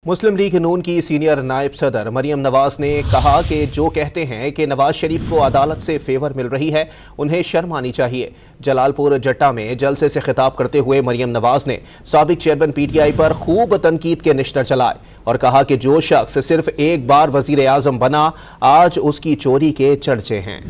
مسلم league نون کی senior نائب صدر مریم نواز نے کہا کہ جو کہتے ہیں کہ نواز شریف کو عدالت سے فیور مل رہی ہے انہیں شرم آنی چاہیے۔ جلال پور جٹا میں جلسے سے خطاب کرتے ہوئے مریم نواز نے سابق چیئرمین پی ٹی آئی پر خوب تنقید کے نشتر چلائے اور کہا کہ جو شخص صرف ایک بار وزیر اعظم بنا آج اس کی چوری کے چرچے ہیں۔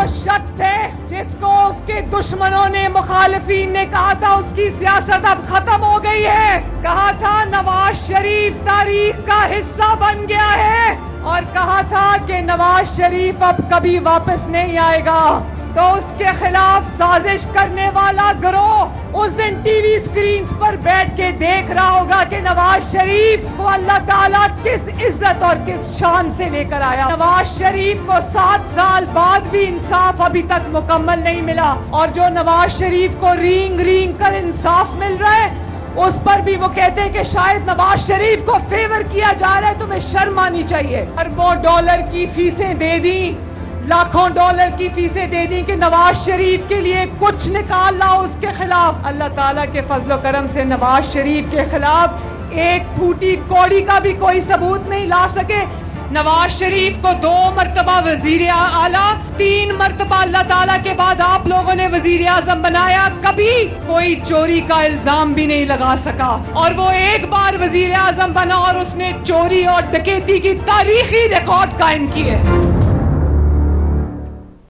شخص ہے جس کو اس کے دشمنوں نے مخالفین نے کہا تھا اس کی سیاست اب ختم ہو گئی ہے، کہا تھا نواز شریف تاریخ کا حصہ بن گیا ہے اور کہا تھا کہ نواز شریف اب کبھی واپس نہیں آئے گا، تو اس کے خلاف سازش کرنے والا گروہ اس دن ٹی وی سکرینز پر بیٹھ کے دیکھ رہا ہوگا کہ نواز شریف کو اللہ تعالیٰ کس عزت اور کس شان سے لے کر آیا۔ نواز شریف کو 7 سال بعد بھی انصاف ابھی تک مکمل نہیں ملا، اور جو نواز شریف کو رینگ رینگ کر انصاف مل رہا ہے اس پر بھی وہ کہتے ہیں کہ شاید نواز شریف کو فیور کیا جا رہا ہے، تمہیں شرم آنی چاہیے۔ اربوں ڈالر کی فیسیں دے دیں، لاکھوں ڈالر کی فیسیں دے دیں کہ نواز شریف کے لیے کچھ نکال لاؤ اس کے خلاف، اللہ تعالیٰ کے فضل و کرم سے نواز شریف کے خلاف ایک پھوٹی کوڑی کا بھی کوئی ثبوت نہیں لا سکے۔ نواز شریف کو 2 مرتبہ وزیر اعلیٰ، 3 مرتبہ اللہ تعالیٰ کے بعد آپ لوگوں نے وزیر اعظم بنایا، کبھی کوئی چوری کا الزام بھی نہیں لگا سکا، اور وہ ایک بار وزیر اعظم بنا اور اس نے چوری اور ڈکیتی کی تاریخی ریکارڈ قائم کی ہے۔